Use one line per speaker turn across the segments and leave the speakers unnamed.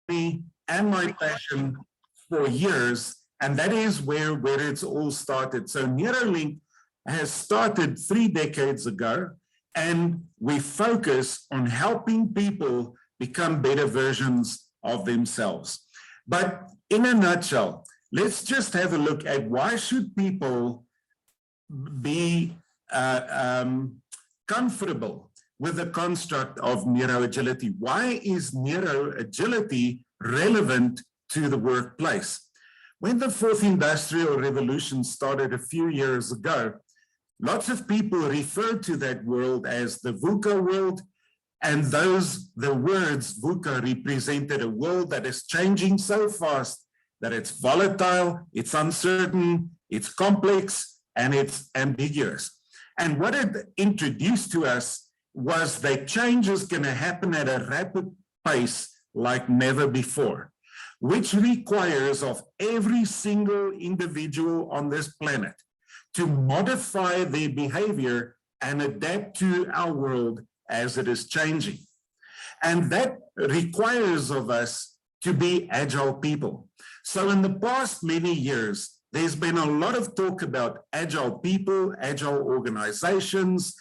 me and my passion for years, and that is where it's all started. So Neurolink has started 3 decades ago, and we focus on helping people become better versions of themselves. But in a nutshell, let's just have a look at why should people be comfortable with the construct of neuroagility. Why is neuroagility relevant to the workplace? When the 4th Industrial Revolution started a few years ago, lots of people referred to that world as the VUCA world, and the words VUCA represented a world that is changing so fast that it's volatile, it's uncertain, it's complex, and it's ambiguous. And what it introduced to us was that change is going to happen at a rapid pace like never before, which requires of every single individual on this planet to modify their behavior and adapt to our world as it is changing. And that requires of us to be agile people. So in the past many years, there's been a lot of talk about agile people, agile organizations.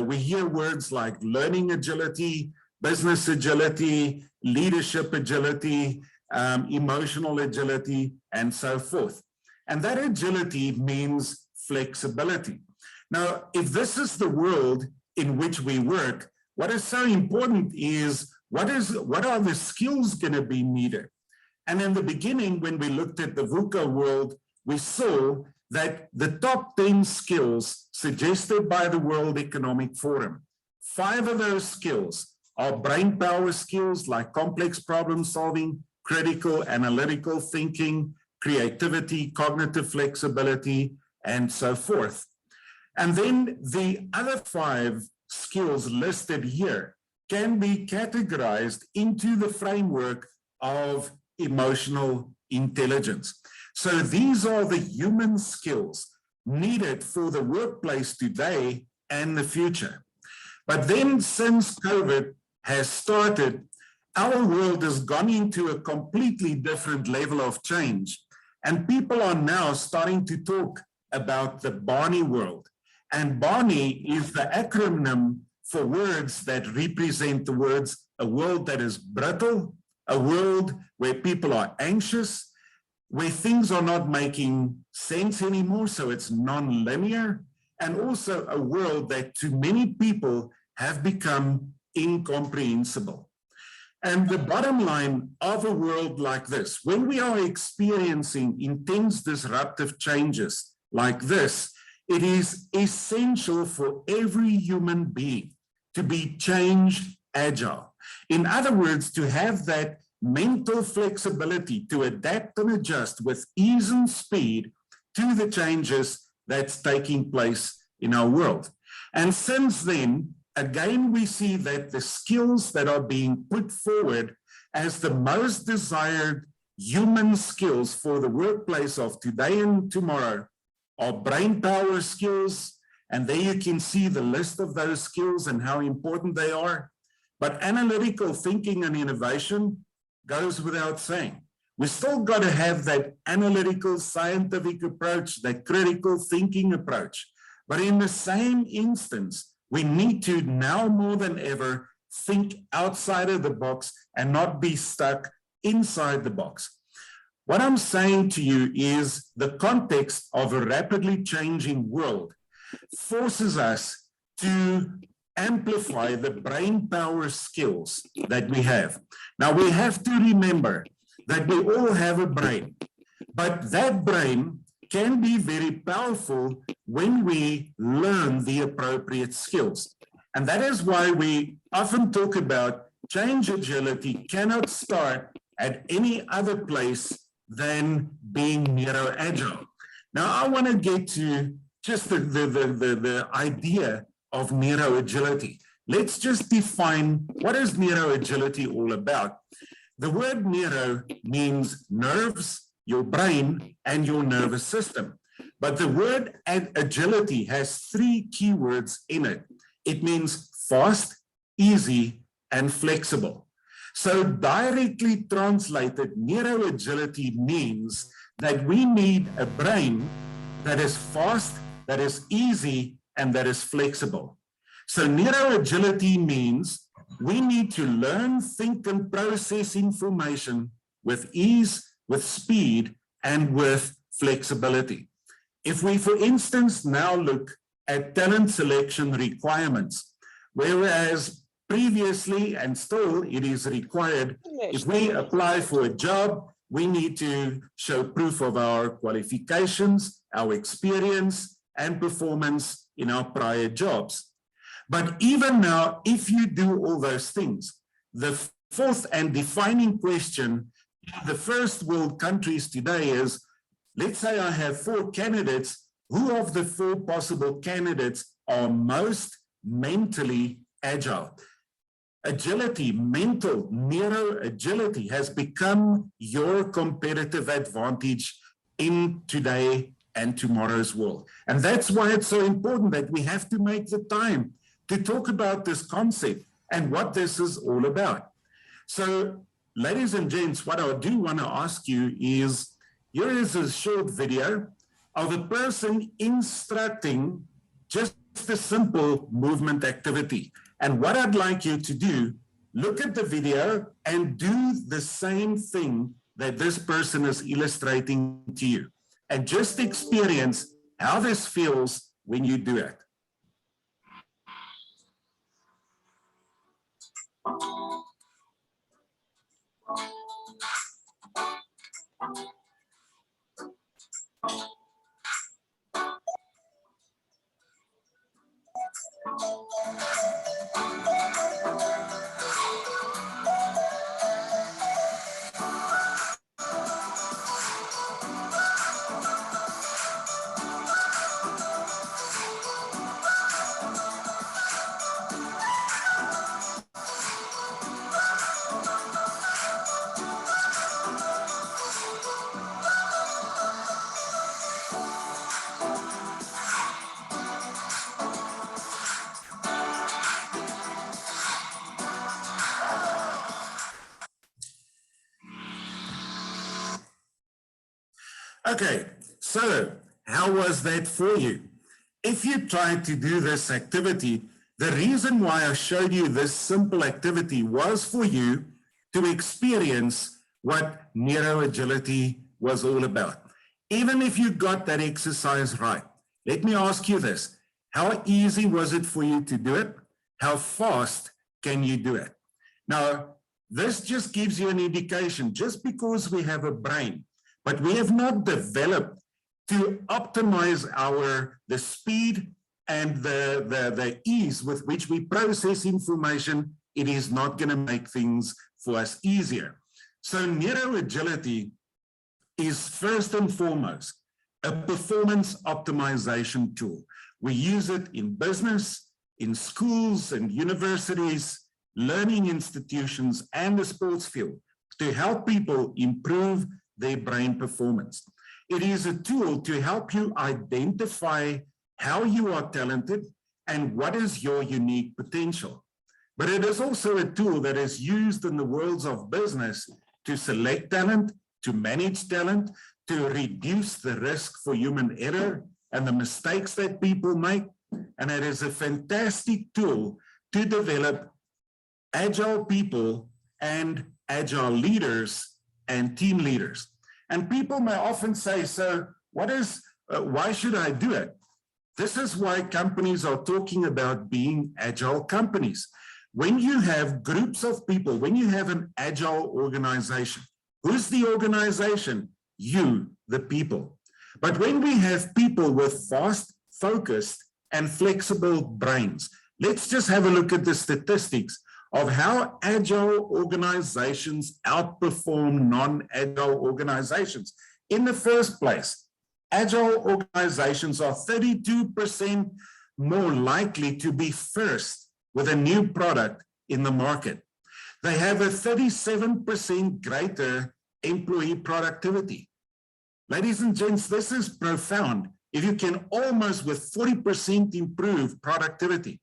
We hear words like learning agility, business agility, leadership agility, emotional agility, and so forth. And that agility means flexibility. Now, if this is the world in which we work, what is so important is what are the skills going to be needed? And in the beginning, when we looked at the VUCA world, we saw that the top 10 skills suggested by the World Economic Forum, 5 of those skills are brain power skills like complex problem solving, critical analytical thinking, creativity, cognitive flexibility, and so forth. And then the other 5 skills listed here can be categorized into the framework of emotional intelligence. So these are the human skills needed for the workplace today and the future. But then since COVID has started, our world has gone into a completely different level of change. And people are now starting to talk about the Barney world. And Barney is the acronym for words that represent the words, a world that is brittle, a world where people are anxious, where things are not making sense anymore, so it's non-linear, and also a world that to many people have become incomprehensible. And the bottom line of a world like this, when we are experiencing intense disruptive changes like this, it is essential for every human being to be change agile. In other words, to have that mental flexibility to adapt and adjust with ease and speed to the changes that's taking place in our world. And since then, again, we see that the skills that are being put forward as the most desired human skills for the workplace of today and tomorrow are brain power skills. And there you can see the list of those skills and how important they are. But analytical thinking and innovation goes without saying. We still got to have that analytical scientific approach, that critical thinking approach. But in the same instance, we need to now more than ever think outside of the box and not be stuck inside the box. What I'm saying to you is the context of a rapidly changing world forces us to amplify the brain power skills that we have. Now, we have to remember that we all have a brain, but that brain can be very powerful when we learn the appropriate skills. And that is why we often talk about change agility cannot start at any other place than being neuroagile. Now, I want to get to just the idea of neuroagility. Let's just define what is neuroagility all about. The word neuro means nerves, your brain, and your nervous system. But the word agility has 3 keywords in it. It means fast, easy, and flexible. So directly translated, neuro agility means that we need a brain that is fast, that is easy, and that is flexible. So neuro agility means we need to learn, think, and process information with ease, with speed, and with flexibility. If we, for instance, now look at talent selection requirements, whereas previously and still it is required, if we apply for a job, we need to show proof of our qualifications, our experience, and performance in our prior jobs. But even now, if you do all those things, the fourth and defining question in the first world countries today is, let's say I have 4 candidates, who of the 4 possible candidates are most mentally agile? Agility, mental, neuro agility has become your competitive advantage in today and tomorrow's world. And that's why it's so important that we have to make the time to talk about this concept and what this is all about. So, ladies and gents, what I do want to ask you is, here is a short video of a person instructing just a simple movement activity. And what I'd like you to do, look at the video and do the same thing that this person is illustrating to you. And just experience how this feels when you do it. Okay, so how was that for you? If you tried to do this activity, the reason why I showed you this simple activity was for you to experience what neuro agility was all about. Even if you got that exercise right, let me ask you this. How easy was it for you to do it? How fast can you do it? Now, this just gives you an indication. Just because we have a brain, but we have not developed to optimize the speed and the ease with which we process information, it is not going to make things for us easier. So neuro agility is first and foremost a performance optimization tool. We use it in business, in schools and universities, learning institutions, and the sports field to help people improve their brain performance. It is a tool to help you identify how you are talented and what is your unique potential. But it is also a tool that is used in the worlds of business to select talent, to manage talent, to reduce the risk for human error and the mistakes that people make. And it is a fantastic tool to develop agile people and agile leaders and team leaders. And people may often say, so why should I do it? This is why companies are talking about being agile companies. When you have groups of people, when you have an agile organization, who's the organization? You, the people. But when we have people with fast, focused, and flexible brains, let's just have a look at the statistics of how agile organizations outperform non-agile organizations. In the first place, agile organizations are 32% more likely to be first with a new product in the market. They have a 37% greater employee productivity. Ladies and gents, this is profound. If you can almost with 40% improve productivity,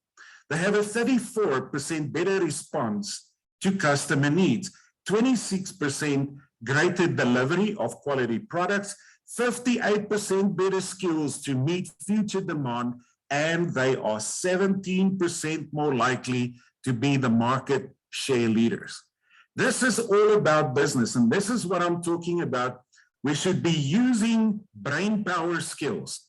they have a 34% better response to customer needs, 26% greater delivery of quality products, 58% better skills to meet future demand, and they are 17% more likely to be the market share leaders. This is all about business, and this is what I'm talking about. We should be using brain power skills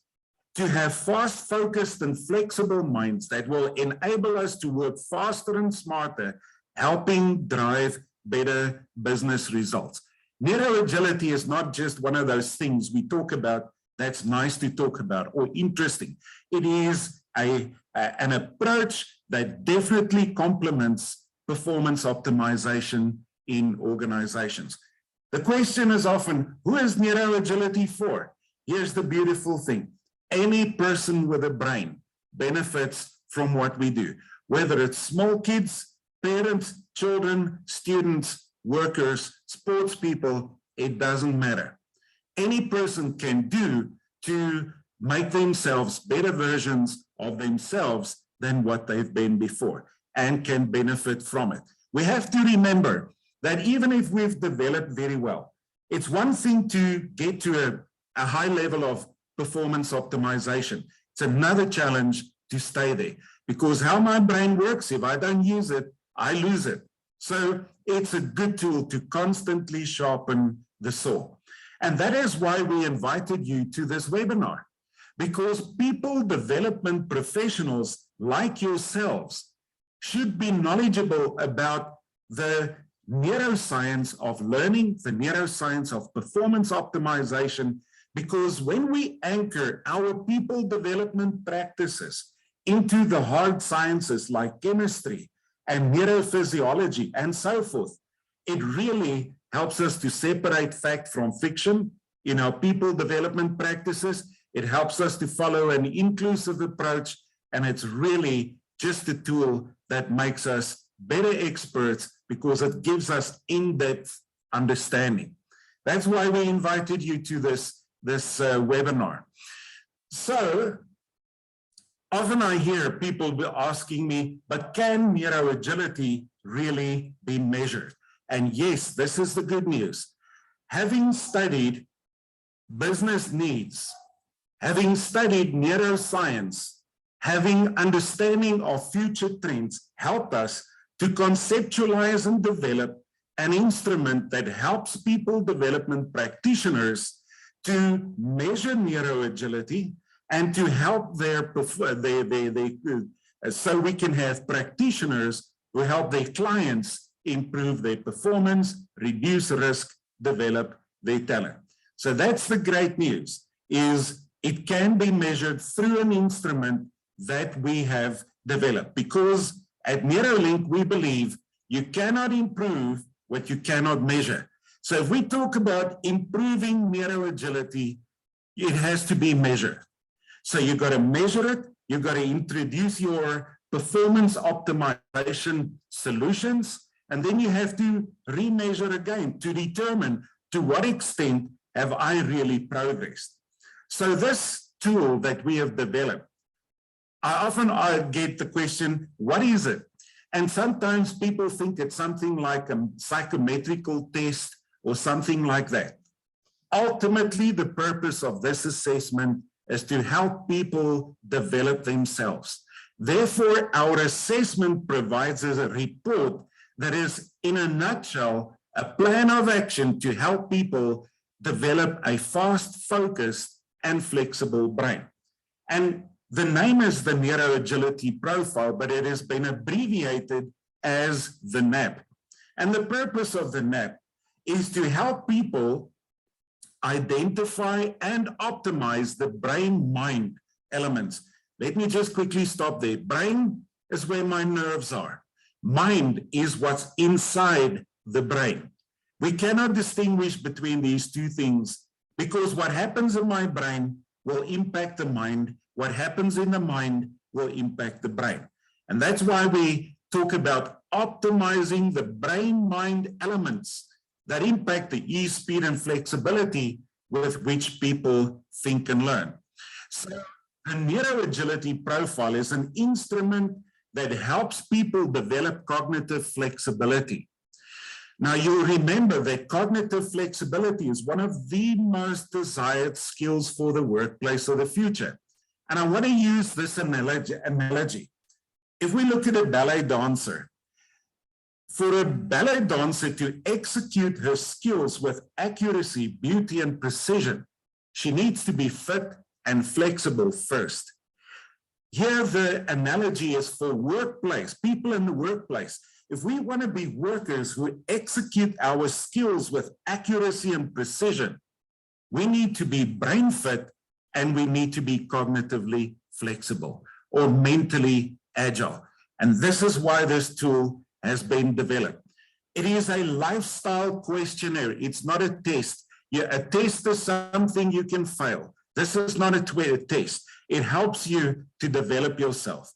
to have fast, focused, and flexible minds that will enable us to work faster and smarter, helping drive better business results. Neuro agility is not just one of those things we talk about that's nice to talk about or interesting. It is an approach that definitely complements performance optimization in organizations. The question is often, who is neuro agility for? Here's the beautiful thing. Any person with a brain benefits from what we do, whether it's small kids, parents, children, students, workers, sports people, it doesn't matter. Any person can do to make themselves better versions of themselves than what they've been before and can benefit from it. We have to remember that even if we've developed very well, it's one thing to get to a high level of performance optimization. It's another challenge to stay there, because how my brain works, if I don't use it, I lose it. So it's a good tool to constantly sharpen the saw. And that is why we invited you to this webinar, because people development professionals like yourselves should be knowledgeable about the neuroscience of learning, the neuroscience of performance optimization, because when we anchor our people development practices into the hard sciences like chemistry and neurophysiology and so forth, it really helps us to separate fact from fiction in our people development practices. It helps us to follow an inclusive approach, and it's really just a tool that makes us better experts because it gives us in-depth understanding. That's why we invited you to this webinar. So often I hear people asking me, but can neuroagility really be measured? And yes, this is the good news. Having studied business needs, having studied neuroscience, having understanding of future trends help us to conceptualize and develop an instrument that helps people development practitioners to measure neuroagility and to help so we can have practitioners who help their clients improve their performance, reduce risk, develop their talent. So that's the great news, is it can be measured through an instrument that we have developed, because at NeuroLink, we believe you cannot improve what you cannot measure. So if we talk about improving neuroagility, it has to be measured. So you've got to measure it, you've got to introduce your performance optimization solutions, and then you have to remeasure again to determine to what extent have I really progressed. So this tool that we have developed, I often get the question, what is it? And sometimes people think it's something like a psychometrical test or something like that. Ultimately, the purpose of this assessment is to help people develop themselves. Therefore, our assessment provides us a report that is, in a nutshell, a plan of action to help people develop a fast, focused, and flexible brain. And the name is the Neuro Agility Profile, but it has been abbreviated as the NAP. And the purpose of the NAP is to help people identify and optimize the brain-mind elements. Let me just quickly stop there. Brain is where my nerves are. Mind is what's inside the brain. We cannot distinguish between these two things, because what happens in my brain will impact the mind. What happens in the mind will impact the brain. And that's why we talk about optimizing the brain-mind elements that impact the ease, speed, and flexibility with which people think and learn. So the Neuro Agility Profile is an instrument that helps people develop cognitive flexibility. Now, you'll remember that cognitive flexibility is one of the most desired skills for the workplace of the future. And I want to use this analogy. If we look at a ballet dancer, for a ballet dancer to execute her skills with accuracy, beauty, and precision, she needs to be fit and flexible first. Here, the analogy is for workplace, people in the workplace. If we want to be workers who execute our skills with accuracy and precision, we need to be brain fit and we need to be cognitively flexible or mentally agile. And this is why this tool has been developed. It is a lifestyle questionnaire. It's not a test. A test is something you can fail. This is not a test. It helps you to develop yourself.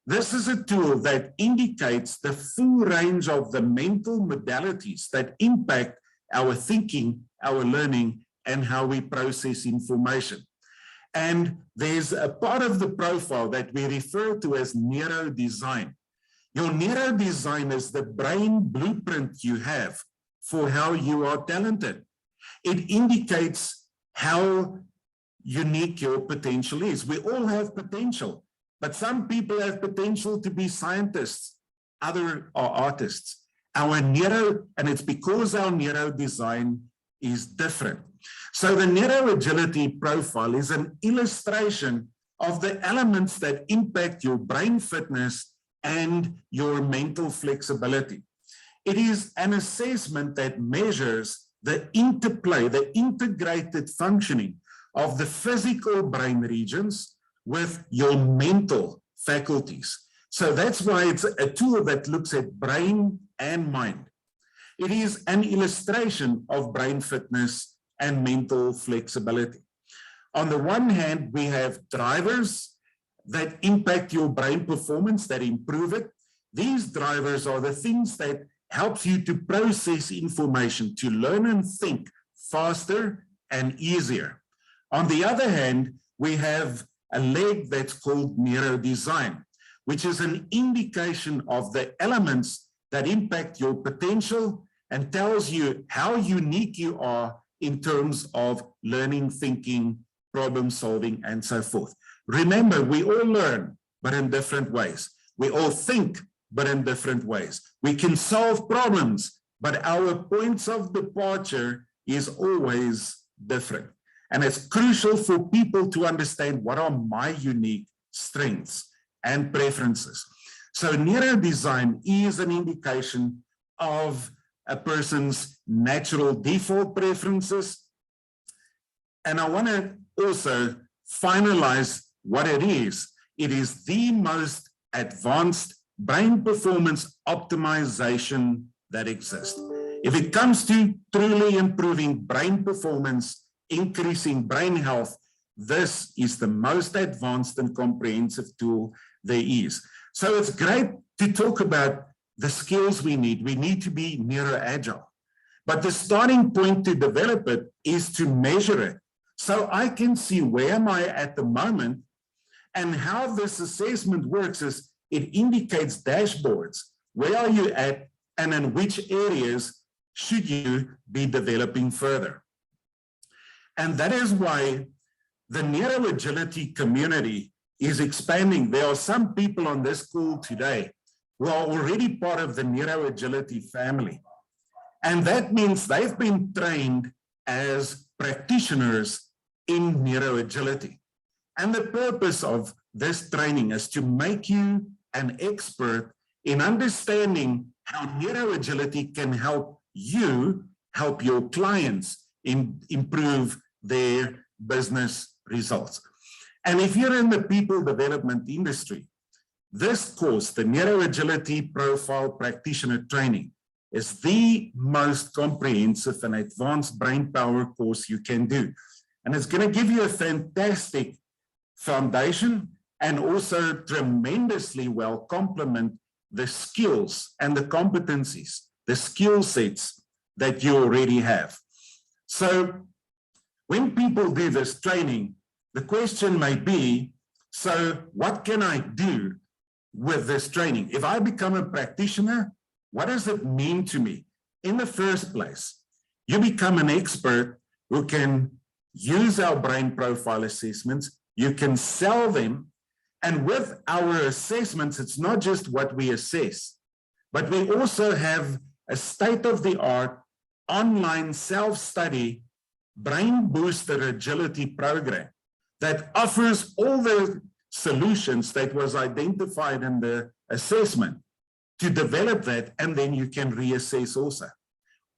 This is a tool that indicates the full range of the mental modalities that impact our thinking, our learning, and how we process information. And there's a part of the profile that we refer to as neuro design. Your neuro design is the brain blueprint you have for how you are talented. It indicates how unique your potential is. We all have potential, but some people have potential to be scientists, others are artists. Our neuro, and it's because our neuro design is different. So the Neuro Agility Profile is an illustration of the elements that impact your brain fitness and your mental flexibility. It is an assessment that measures the interplay, the integrated functioning of the physical brain regions with your mental faculties. So that's why it's a tool that looks at brain and mind. It is an illustration of brain fitness and mental flexibility. On the one hand, we have drivers that impact your brain performance, that improve it. These drivers are the things that helps you to process information, to learn and think faster and easier. On the other hand, we have a leg that's called neuro design, which is an indication of the elements that impact your potential and tells you how unique you are in terms of learning, thinking, problem solving, and so forth. Remember, we all learn, but in different ways. We all think, but in different ways. We can solve problems, but our points of departure is always different. And it's crucial for people to understand what are my unique strengths and preferences. So neurodesign is an indication of a person's natural default preferences. And I want to also finalize what it is. It is the most advanced brain performance optimization that exists. If it comes to truly improving brain performance, increasing brain health, this is the most advanced and comprehensive tool there is. So it's great to talk about the skills we need. We need to be neuro-agile. But the starting point to develop it is to measure it. So I can see where am I at the moment, and how this assessment works is it indicates dashboards. Where are you at, and in which areas should you be developing further? And that is why the Neuro Agility community is expanding. There are some people on this call today who are already part of the Neuro Agility family. And that means they've been trained as practitioners in Neuro Agility. And the purpose of this training is to make you an expert in understanding how Neuro Agility can help you help your clients improve their business results. And if you're in the people development industry, this course, the Neuro Agility Profile Practitioner Training, is the most comprehensive and advanced brain power course you can do. And it's going to give you a fantastic foundation and also tremendously well complement the skills and the competencies, the skill sets that you already have. So when people do this training, the question may be, so what can I do with this training. If I become a practitioner, what does it mean to me? In the first place, you become an expert who can use our brain profile assessments, you can sell them, and with our assessments, it's not just what we assess, but we also have a state-of-the-art online self-study brain booster agility program that offers all the solutions that was identified in the assessment to develop that, and then you can reassess also.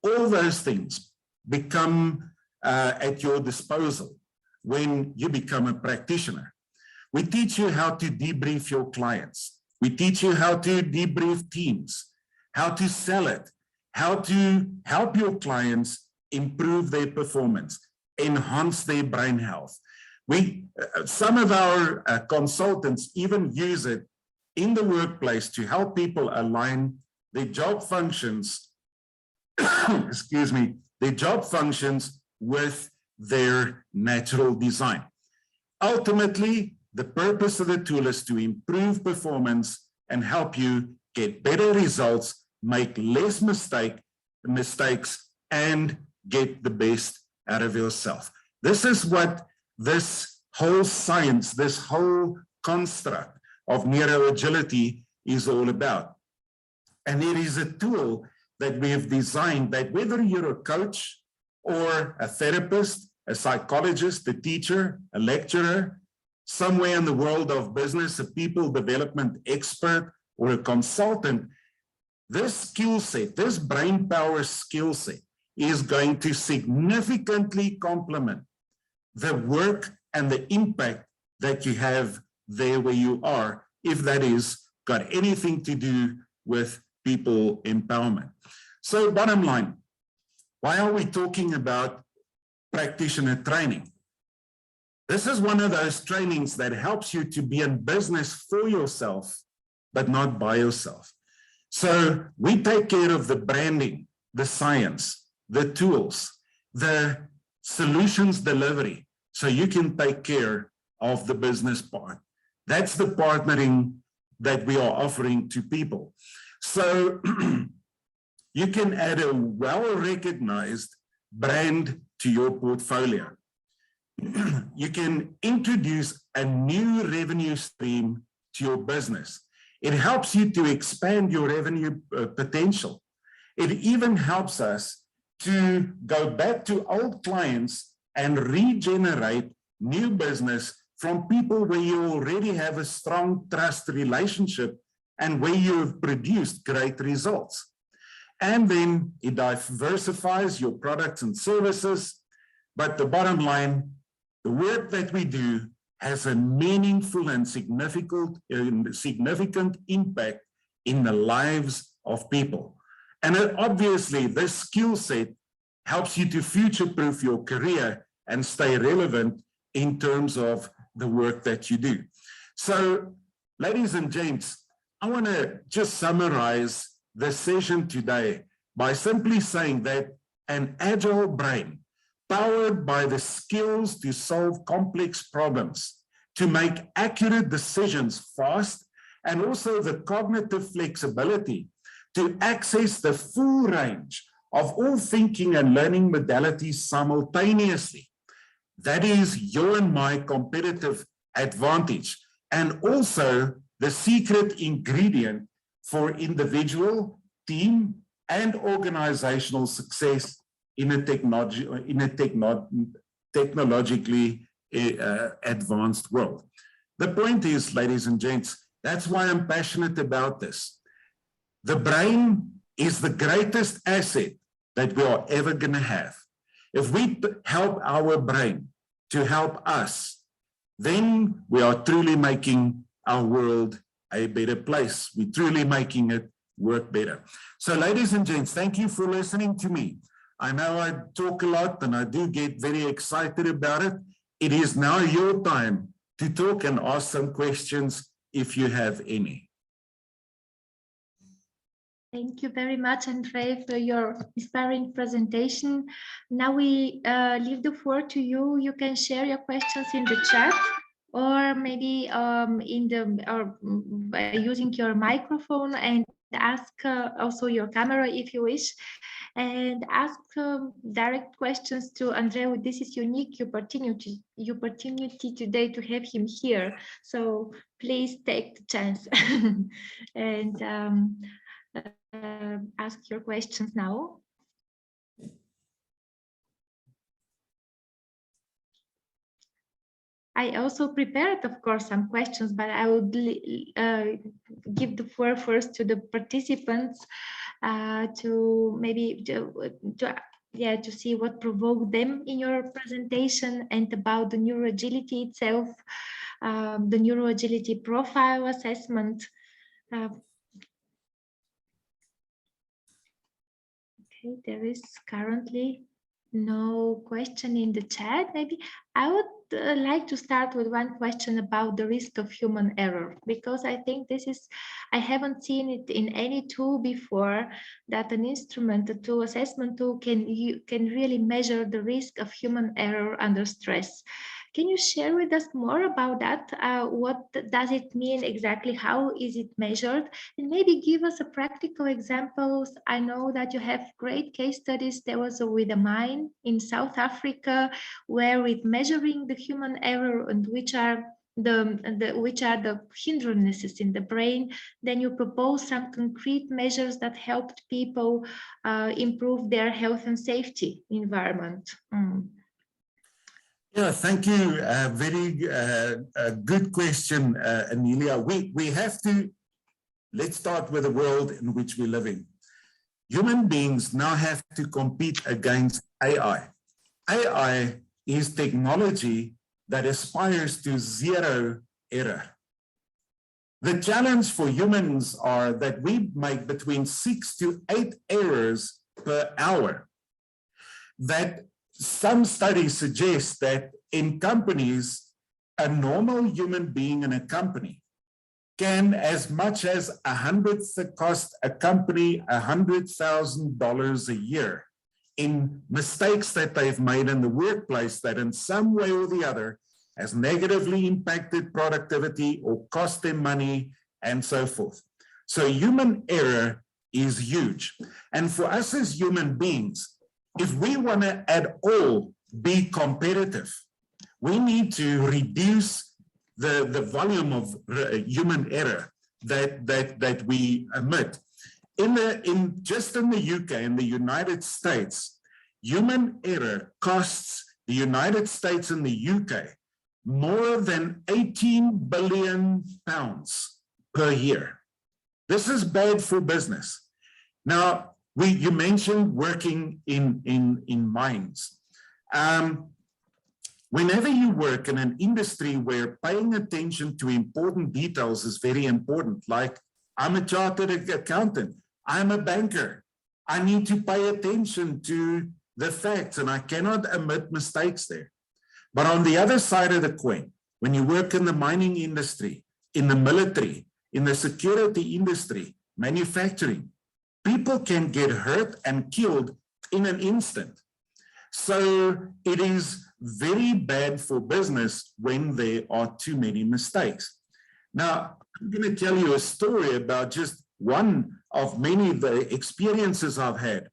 All those things become at your disposal when you become a practitioner. We teach you how to debrief your clients. We teach you how to debrief teams, how to sell it, how to help your clients improve their performance, enhance their brain health. Some of our consultants even use it in the workplace to help people align their job functions, excuse me, their job functions with their natural design. Ultimately, the purpose of the tool is to improve performance and help you get better results, make less mistakes, and get the best out of yourself. This is what this whole science, this whole construct of neuroagility is all about. And it is a tool that we have designed that whether you're a coach or a therapist, a psychologist, a teacher, a lecturer, somewhere in the world of business, a people development expert, or a consultant, this skill set, this brain power skill set is going to significantly complement the work and the impact that you have there where you are, if that is got anything to do with people empowerment. So bottom line, why are we talking about practitioner training? This is one of those trainings that helps you to be in business for yourself, but not by yourself. So we take care of the branding, the science, the tools, the solutions delivery, so you can take care of the business part. That's the partnering that we are offering to people. So you can add a well-recognized brand to your portfolio. You can introduce a new revenue stream to your business. It helps you to expand your revenue potential. It even helps us to go back to old clients and regenerate new business from people where you already have a strong trust relationship and where you have produced great results. And then it diversifies your products and services. But the bottom line, the work that we do has a meaningful and significant impact in the lives of people. And obviously, this skill set helps you to future-proof your career and stay relevant in terms of the work that you do. So, ladies and gents, I want to just summarize the session today by simply saying that an agile brain, powered by the skills to solve complex problems, to make accurate decisions fast, and also the cognitive flexibility to access the full range of all thinking and learning modalities simultaneously. That is your and my competitive advantage, and also the secret ingredient for individual, team, and organizational success in a technologically advanced world. The point is, ladies and gents, that's why I'm passionate about this. The brain is the greatest asset that we are ever going to have. If we help our brain to help us, then we are truly making our world a better place. We're truly making it work better. So, ladies and gents, thank you for listening to me. I know I talk a lot and I do get very excited about it. It is now your time to talk and ask some questions if you have any.
Thank you very much, André, for your inspiring presentation. Now we leave the floor to you. You can share your questions in the chat. or maybe by using your microphone, and ask also your camera if you wish, and ask direct questions to André. This is unique opportunity today to have him here. So please take the chance and ask your questions now. I also prepared, of course, some questions, but I would give the floor first to the participants to maybe to see what provoked them in your presentation, and about the Neuro Agility itself, the Neuro Agility Profile assessment. Okay, there is currently no question in the chat. Maybe I would like to start with one question about the risk of human error, because I think this is, I haven't seen it in any tool before, that an instrument, a tool, assessment tool can really measure the risk of human error under stress. Can you share with us more about that? What does it mean exactly? How is it measured? And maybe give us a practical examples. I know that you have great case studies. There was with a mine in South Africa, where with measuring the human error and which are the hindrances in the brain, then you propose some concrete measures that helped people improve their health and safety environment.
Yeah, thank you. Very good question, Amelia. We have to, let's start with the world in which we live in. Human beings now have to compete against AI. AI is technology that aspires to zero error. The challenge for humans are that we make between 6 to 8 errors per hour. That some studies suggest that in companies, a normal human being in a company can, as much as cost a company $100,000 a year in mistakes that they've made in the workplace that in some way or the other has negatively impacted productivity or cost them money and so forth. So human error is huge. And for us as human beings, if we want to at all be competitive, we need to reduce the volume of human error that we emit. Just in the UK, in the United States, human error costs the United States and the UK more than 18 billion pounds per year. This is bad for business. Now, you mentioned working in mines. Whenever you work in an industry where paying attention to important details is very important, like I'm a chartered accountant, I'm a banker, I need to pay attention to the facts and I cannot omit mistakes there. But on the other side of the coin, when you work in the mining industry, in the military, in the security industry, manufacturing, people can get hurt and killed in an instant. So it is very bad for business when there are too many mistakes. Now, I'm going to tell you a story about just one of many of the experiences I've had.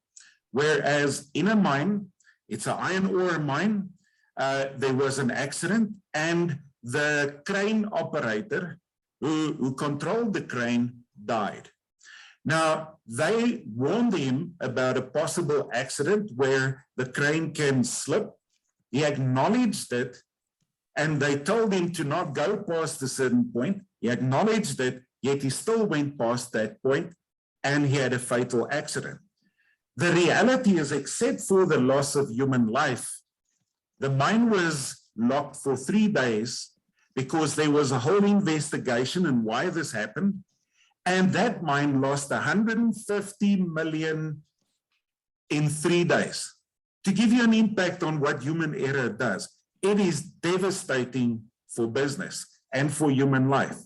Whereas in a mine, it's an iron ore mine, there was an accident and the crane operator who controlled the crane died. Now, they warned him about a possible accident where the crane can slip. He acknowledged it, and they told him to not go past a certain point. He acknowledged it, yet he still went past that point, and he had a fatal accident. The reality is, except for the loss of human life, the mine was locked for 3 days because there was a whole investigation on why this happened. And that mine lost 150 million in 3 days. To give you an impact on what human error does, it is devastating for business and for human life.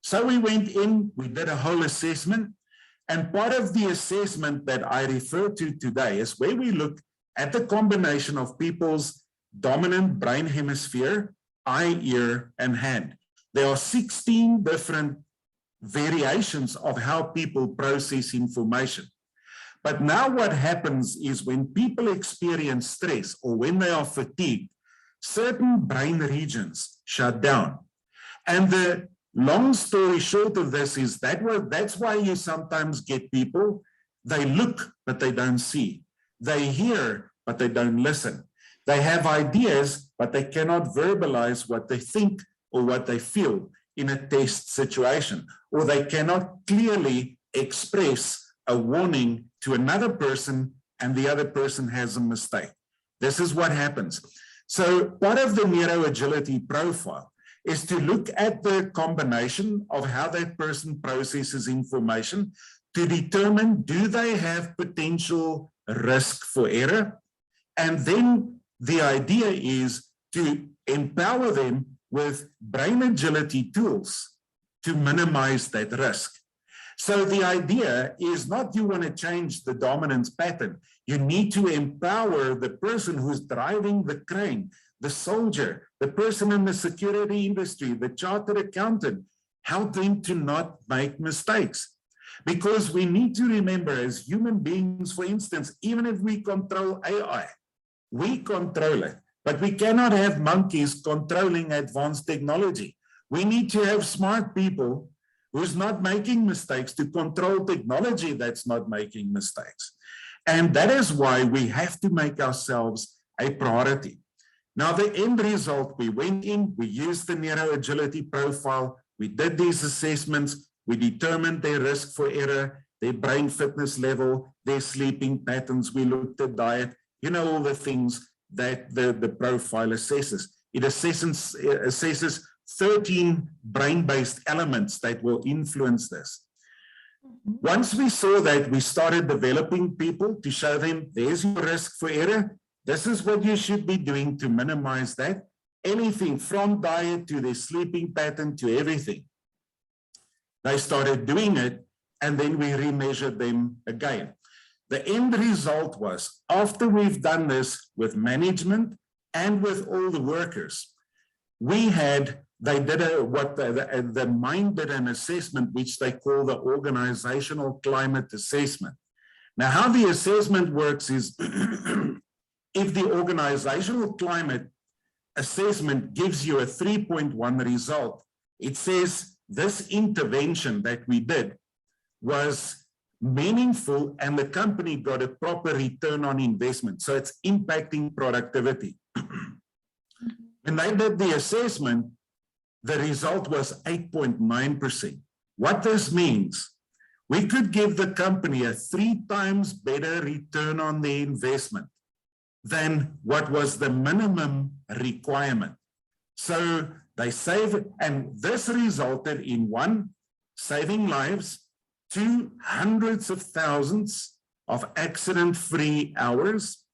So we went in, we did a whole assessment, and part of the assessment that I refer to today is where we look at the combination of people's dominant brain hemisphere eye, ear, and hand. There are 16 different variations of how people process information. But now what happens is when people experience stress or when they are fatigued, certain brain regions shut down. And the long story short of this is that's why you sometimes get people, they look, but they don't see. They hear, but they don't listen. They have ideas, but they cannot verbalize what they think or what they feel in a test situation, or they cannot clearly express a warning to another person and the other person has a mistake. This is what happens. So part of the Neuro Agility Profile is to look at the combination of how that person processes information to determine, do they have potential risk for error? And then the idea is to empower them with brain agility tools to minimize that risk. So the idea is not you want to change the dominance pattern. You need to empower the person who's driving the crane, the soldier, the person in the security industry, the chartered accountant, help them to not make mistakes. Because we need to remember as human beings, for instance, even if we control AI, we control it, but we cannot have monkeys controlling advanced technology. We need to have smart people who's not making mistakes to control technology that's not making mistakes. And that is why we have to make ourselves a priority. Now, the end result, we went in, we used the Neuro Agility Profile, we did these assessments, we determined their risk for error, their brain fitness level, their sleeping patterns, we looked at diet, you know, all the things that the profile assesses. It assesses 13 brain-based elements that will influence this. Once we saw that, we started developing people to show them, there's your risk for error. This is what you should be doing to minimize that. Anything from diet to their sleeping pattern to everything. They started doing it, and then we remeasured them again. The end result was, after we've done this with management and with all the workers, the mind did an assessment which they call the organizational climate assessment. Now, how the assessment works is if the organizational climate assessment gives you a 3.1 result, it says this intervention that we did was meaningful and the company got a proper return on investment. So it's impacting productivity. When they did the assessment, the result was 8.9%. What this means, we could give the company a 3 times better return on the investment than what was the minimum requirement. So they save, and this resulted in 1, saving lives, 2, hundreds of thousands of accident-free hours,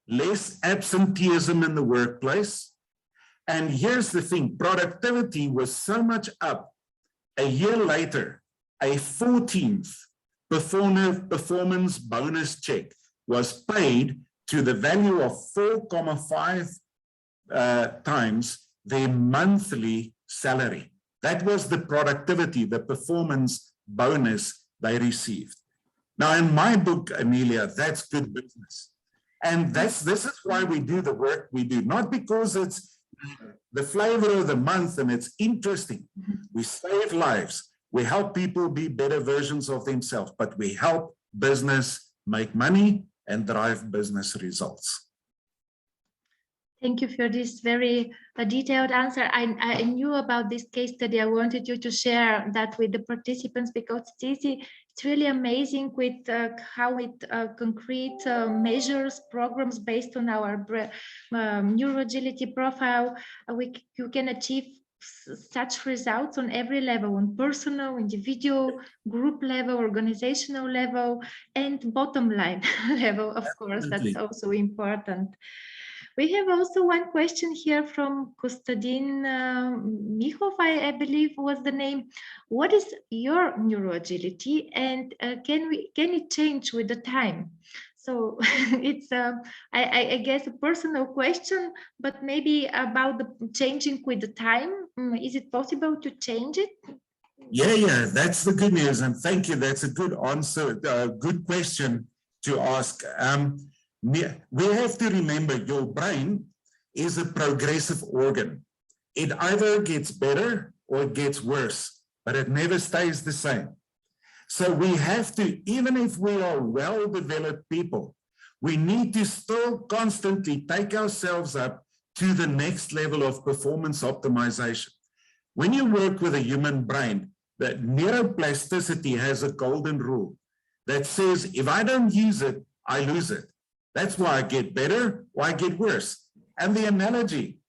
less absenteeism in the workplace. And here's the thing, productivity was so much up. A year later, a 14th performance bonus check was paid to the value of 4.5 times their monthly salary. That was the productivity, the performance bonus they received. Now, in my book, Amelia, that's good business. And this is why we do the work we do, not because it's the flavor of the month and it's interesting. We save lives. We help people be better versions of themselves, but we help business make money and drive business results.
Thank you for this very detailed answer. I knew about this case study. I wanted you to share that with the participants because it's really amazing with how it concrete measures, programs based on our Neuro Agility Profile. You can achieve such results on every level, on personal, individual, group level, organizational level, and bottom line level, of course. That's also important. We have also one question here from Kostadin Michov, I believe was the name. What is your neuroagility and can it change with the time? So it's, I guess, a personal question, but maybe about the changing with the time. Is it possible to change it?
Yeah, that's the good news. And thank you. That's a good answer, good question to ask. We have to remember your brain is a progressive organ. It either gets better or it gets worse, but it never stays the same. So we have to, even if we are well-developed people, we need to still constantly take ourselves up to the next level of performance optimization. When you work with a human brain, the neuroplasticity has a golden rule that says, if I don't use it, I lose it. That's why I get better or I get worse. And the analogy,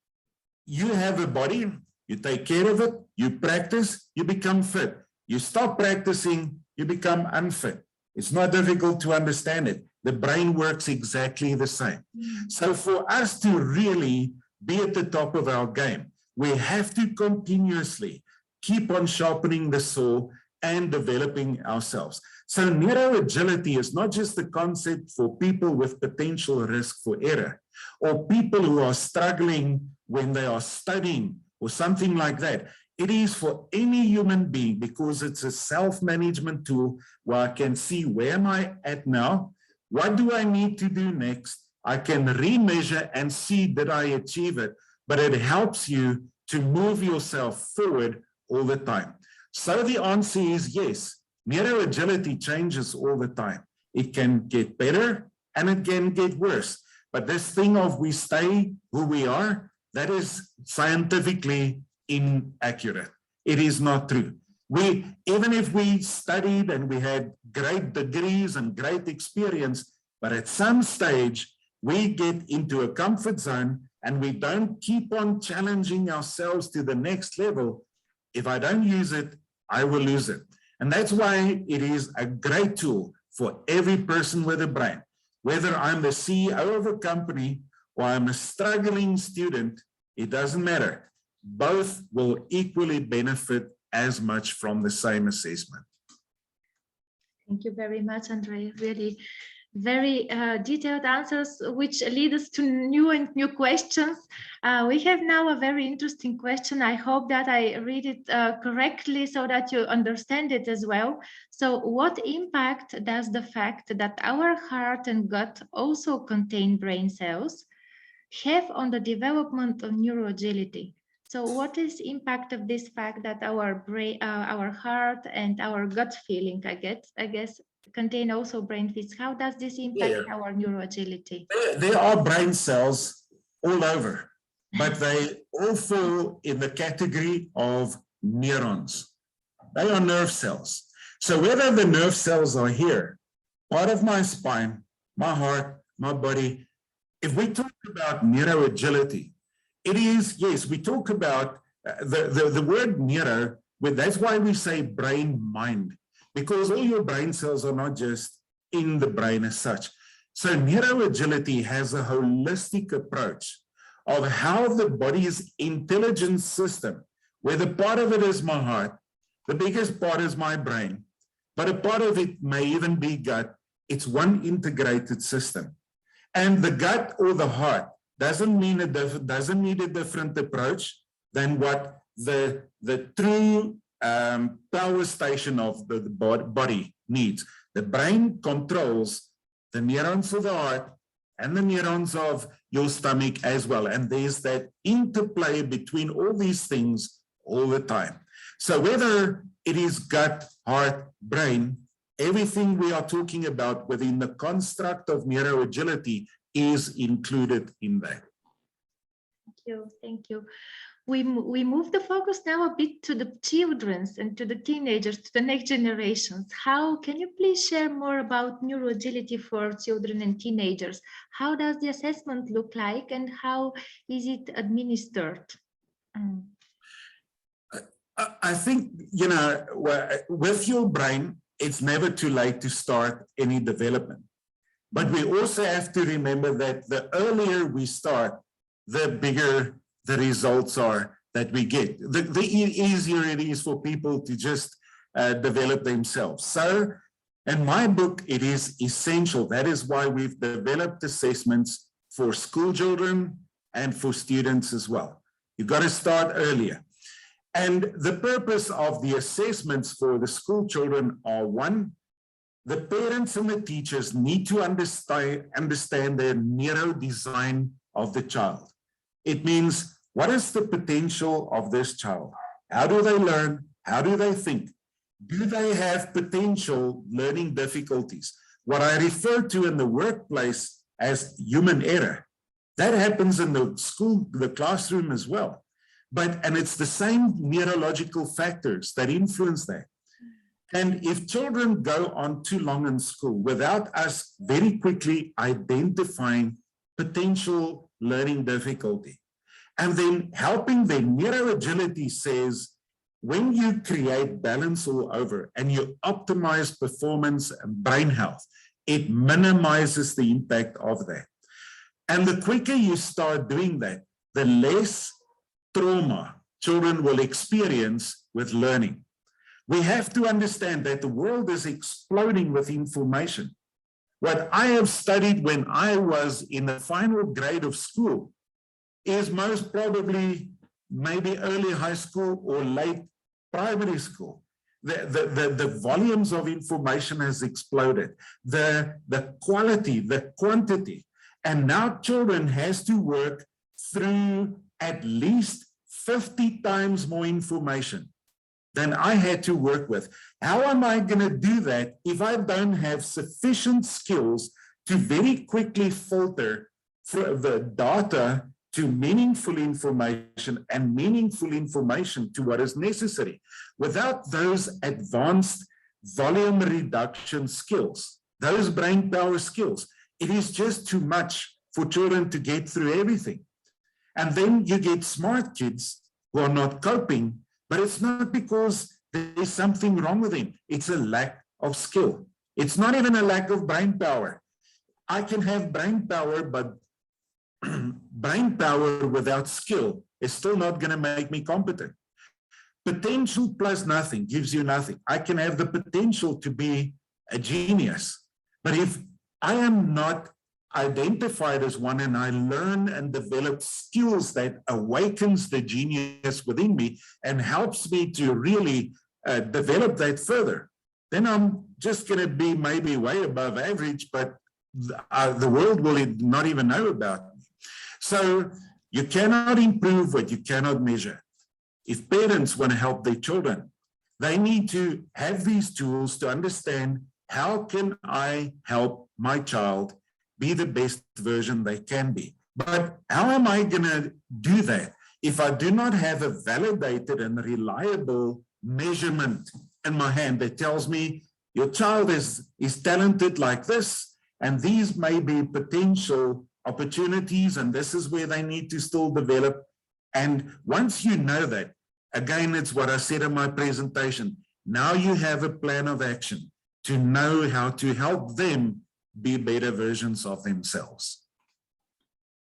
you have a body, you take care of it, you practice, you become fit. You stop practicing, you become unfit. It's not difficult to understand it. The brain works exactly the same. So for us to really be at the top of our game, we have to continuously keep on sharpening the saw and developing ourselves. So neuro agility is not just a concept for people with potential risk for error, or people who are struggling when they are studying or something like that. It is for any human being because it's a self-management tool where I can see where am I at now, what do I need to do next, I can remeasure and see did I achieve it, but it helps you to move yourself forward all the time. So the answer is yes, neuro agility changes all the time. It can get better and it can get worse. But this thing of we stay who we are, that is scientifically inaccurate. It is not true. Even if we studied and we had great degrees and great experience, but at some stage we get into a comfort zone and we don't keep on challenging ourselves to the next level. If I don't use it, I will lose it. And that's why it is a great tool for every person with a brain. Whether I'm the CEO of a company or I'm a struggling student, it doesn't matter. Both will equally benefit as much from the same assessment.
Thank you very much, André. Really very detailed answers, which lead us to new questions. We have now a very interesting question. I hope that I read it correctly so that you understand it as well. So what impact does the fact that our heart and gut also contain brain cells have on the development of neuroagility? So what is the impact of this fact that our brain, our heart and our gut feeling, I guess, contain also brain fits? How does this impact our neuroagility?
There are brain cells all over, but they all fall in the category of neurons. They are nerve cells. So whether the nerve cells are here, part of my spine, my heart, my body, if we talk about neuroagility, it is, yes, we talk about the word neuro, that's why we say brain-mind, because all your brain cells are not just in the brain as such. So neuroagility has a holistic approach of how the body's intelligence system, where the part of it is my heart, the biggest part is my brain, but a part of it may even be gut. It's one integrated system. And the gut or the heart doesn't need a different approach than what the true power station of the body needs. The brain controls the neurons of the heart and the neurons of your stomach as well. And there's that interplay between all these things all the time. So whether it is gut, heart, brain, everything we are talking about within the construct of neuroagility is included in that.
Thank you. We move the focus now a bit to the children and to the teenagers, to the next generations. How can you please share more about neuroagility for children and teenagers? How does the assessment look like and how is it administered?
I think, you know, with your brain, it's never too late to start any development. But we also have to remember that the earlier we start, the bigger the results are that we get. The easier it is for people to just develop themselves. So In my book, it is essential. That is why we've developed assessments for school children and for students as well. You've got to start earlier. And the purpose of the assessments for the school children are, one, the parents and the teachers need to understand the neuro design of the child. It means, what is the potential of this child? How do they learn? How do they think? Do they have potential learning difficulties? What I refer to in the workplace as human error. That happens in the school, the classroom as well. And it's the same neurological factors that influence that. And if children go on too long in school without us very quickly identifying potential learning difficulty, and then helping them, neuroagility says, when you create balance all over and you optimize performance and brain health, it minimizes the impact of that. And the quicker you start doing that, the less trauma children will experience with learning. We have to understand that the world is exploding with information. What I have studied when I was in the final grade of school is most probably maybe early high school or late primary school. The volumes of information has exploded, the quality, the quantity. And now children has to work through at least 50 times more information than I had to work with. How am I going to do that if I don't have sufficient skills to very quickly filter the data to meaningful information and meaningful information to what is necessary? Without those advanced volume reduction skills, those brain power skills, it is just too much for children to get through everything. And then you get smart kids who are not coping, but it's not because there's something wrong with them. It's a lack of skill. It's not even a lack of brain power. I can have brain power, but brain power without skill is still not going to make me competent. Potential plus nothing gives you nothing. I can have the potential to be a genius, but if I am not identified as one and I learn and develop skills that awakens the genius within me and helps me to really develop that further, then I'm just going to be maybe way above average, but the world will not even know about me. So you cannot improve what you cannot measure. If parents want to help their children, they need to have these tools to understand, how can I help my child be the best version they can be? But how am I going to do that if I do not have a validated and reliable measurement in my hand that tells me your child is talented like this, and these may be potential opportunities, and this is where they need to still develop. And once you know that, again, it's what I said in my presentation, now you have a plan of action to know how to help them be better versions of themselves.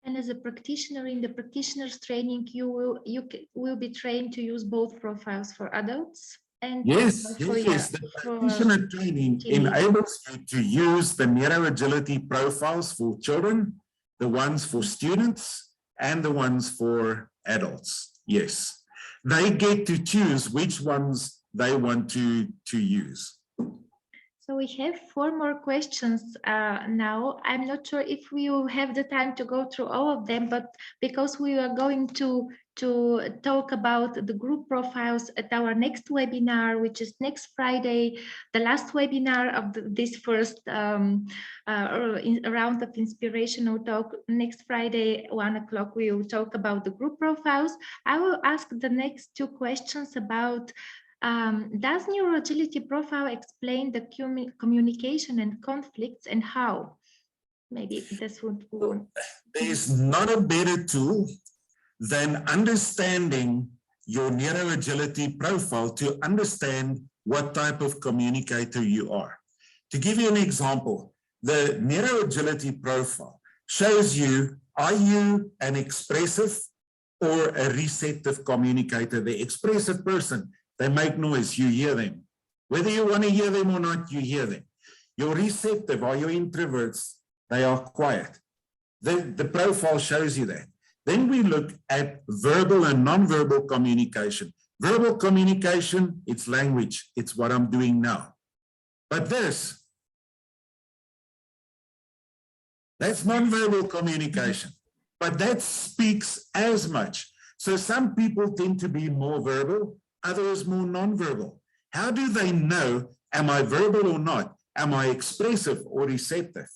And as a practitioner, in the practitioner's training, you will be trained to use both profiles for adults and
yes. The practitioner training enables you to use the Neuro Agility profiles for children, the ones for students, and the ones for adults. Yes, they get to choose which ones they want to use.
So we have 4 more questions now. I'm not sure if we will have the time to go through all of them, but because we are going to talk about the group profiles at our next webinar, which is next Friday, the last webinar of this first round of inspirational talk. Next Friday, 1 o'clock, we will talk about the group profiles. I will ask the next 2 questions about does Neuro Agility Profile explain the communication and conflicts, and how? Maybe this would be.
There's not a better tool than understanding your Neuro Agility profile to understand what type of communicator you are. To give you an example, the Neuro Agility profile shows you, are you an expressive or a receptive communicator? The expressive person, they make noise, you hear them. Whether you want to hear them or not, you hear them. Your receptive are your introverts. They are quiet. The profile shows you that. Then we look at verbal and non-verbal communication. Verbal communication, it's language. It's what I'm doing now. But this, that's non-verbal communication. But that speaks as much. So some people tend to be more verbal, others more non-verbal. How do they know, am I verbal or not? Am I expressive or receptive?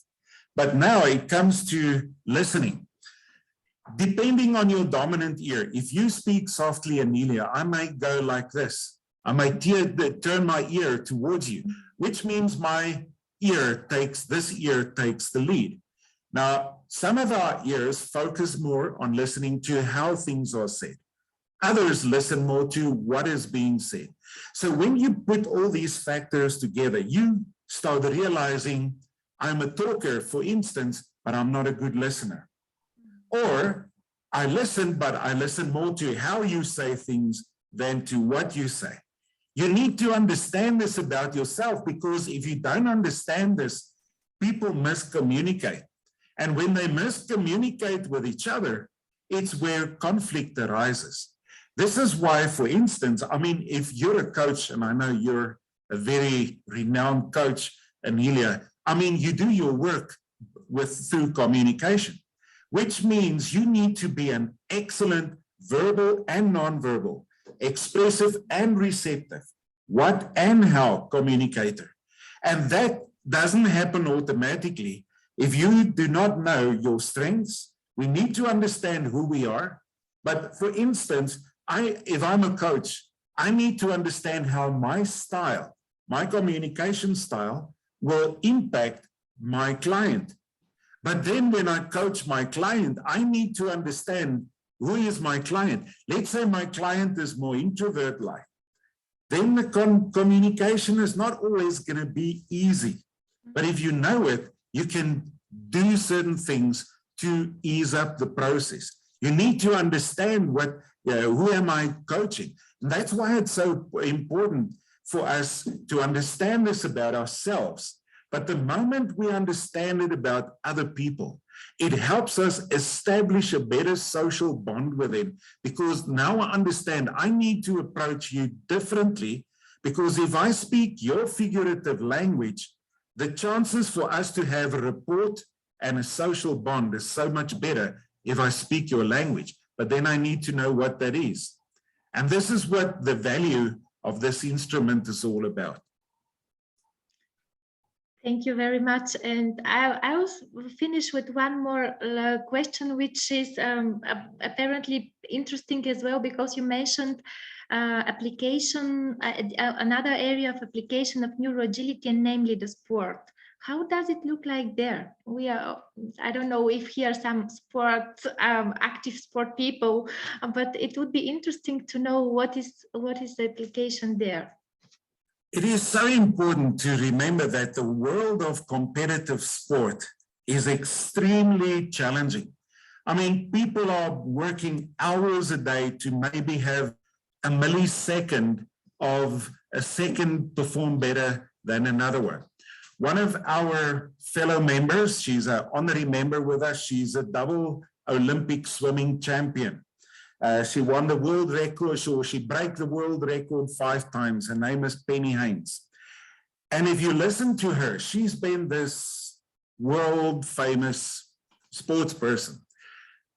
But now it comes to listening. Depending on your dominant ear, if you speak softly, Amelia, I might go like this. I might turn my ear towards you, which means my this ear takes the lead. Now, some of our ears focus more on listening to how things are said. Others listen more to what is being said. So when you put all these factors together, you start realizing, I'm a talker, for instance, but I'm not a good listener. Or I listen, but I listen more to how you say things than to what you say. You need to understand this about yourself, because if you don't understand this, people miscommunicate. And when they miscommunicate with each other, it's where conflict arises. This is why, for instance, I mean, if you're a coach, and I know you're a very renowned coach, Amelia, I mean, you do your work through communication, which means you need to be an excellent verbal and nonverbal, expressive and receptive, what and how communicator. And that doesn't happen automatically. If you do not know your strengths, we need to understand who we are. But for instance, if I'm a coach, I need to understand how my style, my communication style, will impact my client. But then when I coach my client, I need to understand who is my client. Let's say my client is more introvert-like. Then the communication is not always going to be easy. But if you know it, you can do certain things to ease up the process. You need to understand who am I coaching? And that's why it's so important for us to understand this about ourselves. But the moment we understand it about other people, it helps us establish a better social bond with them, because now I understand I need to approach you differently, because if I speak your figurative language, the chances for us to have a rapport and a social bond is so much better if I speak your language. But then I need to know what that is. And this is what the value of this instrument is all about.
Thank you very much. And I will finish with one more question, which is apparently interesting as well, because you mentioned application, another area of application of neuroagility, and namely the sport. How does it look like there? I don't know if here are some active sport people, but it would be interesting to know what is the application there.
It is so important to remember that the world of competitive sport is extremely challenging. I mean, people are working hours a day to maybe have a millisecond of a second perform better than another one. One of our fellow members, she's an honorary member with us, she's a double Olympic swimming champion. She won the world record, or she broke the world record 5 times. Her name is Penny Haynes. And if you listen to her, she's been this world famous sports person.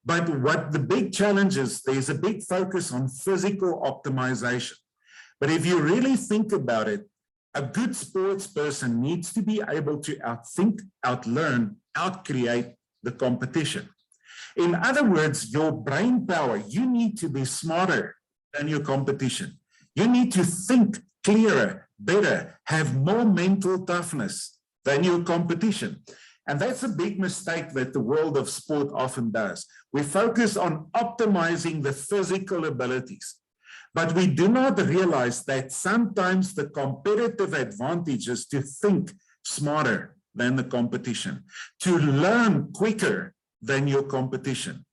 But what the big challenge is, there's a big focus on physical optimization. But if you really think about it, a good sports person needs to be able to outthink, outlearn, outcreate the competition. In other words, your brain power, you need to be smarter than your competition. You need to think clearer, better, have more mental toughness than your competition. And that's a big mistake that the world of sport often does. We focus on optimizing the physical abilities, but we do not realize that sometimes the competitive advantage is to think smarter than the competition, to learn quicker than your competition,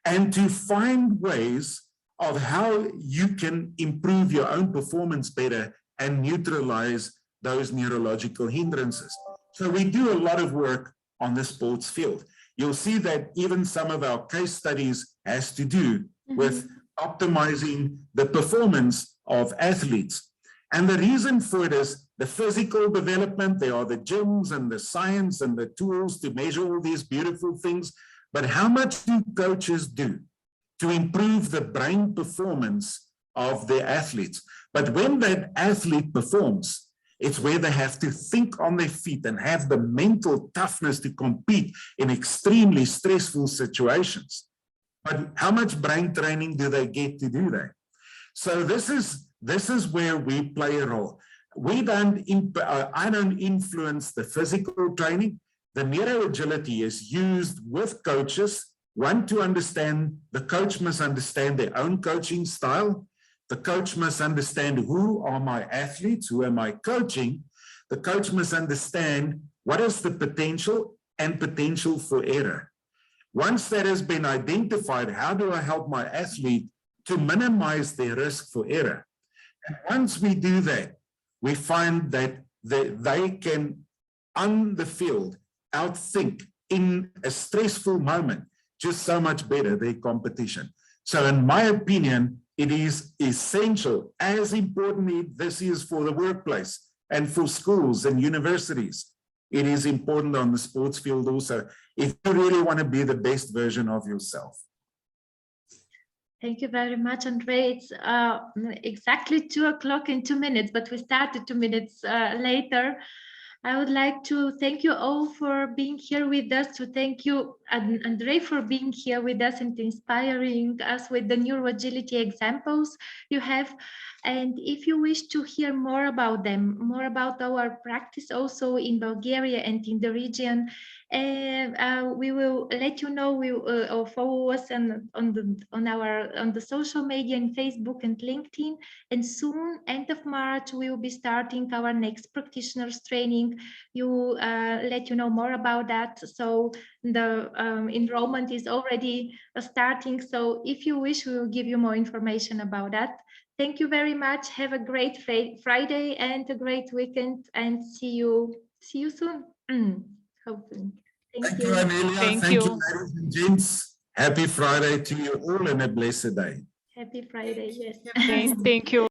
and to find ways of how you can improve your own performance better and neutralize those neurological hindrances. So we do a lot of work on the sports field. You'll see that even some of our case studies has to do with optimizing the performance of athletes. And the reason for it is the physical development. There are the gyms and the science and the tools to measure all these beautiful things. But how much do coaches do to improve the brain performance of their athletes? But when that athlete performs, it's where they have to think on their feet and have the mental toughness to compete in extremely stressful situations. But how much brain training do they get to do that? So this is where we play a role. I don't influence the physical training. The Neuro Agility is used with coaches. One, to understand, the coach must understand their own coaching style. The coach must understand who are my athletes, who am I coaching. The coach must understand what is the potential and potential for error. Once that has been identified, how do I help my athlete to minimize their risk for error? And once we do that, we find that they can, on the field, outthink in a stressful moment just so much better their competition. So in my opinion, it is essential, as importantly this is for the workplace and for schools and universities. It is important on the sports field also, if you really want to be the best version of yourself.
Thank you very much, André. It's exactly 2 o'clock in 2 minutes, but we started 2 minutes later. I would like to thank you all for being here with us, to thank you, André, for being here with us and inspiring us with the Neuro Agility examples you have. And if you wish to hear more about them, more about our practice also in Bulgaria and in the region, we will let you know. Or follow us on the social media in Facebook and LinkedIn. And soon, end of March, we will be starting our next practitioners training. Let you know more about that. So the enrollment is already starting. So if you wish, we will give you more information about that. Thank you very much. Have a great Friday and a great weekend, and see you soon. Hopefully.
Thank you, Amelia. Thank you, ladies and gents. Happy Friday to you all and a blessed day.
Happy Friday, yes.
Thank you.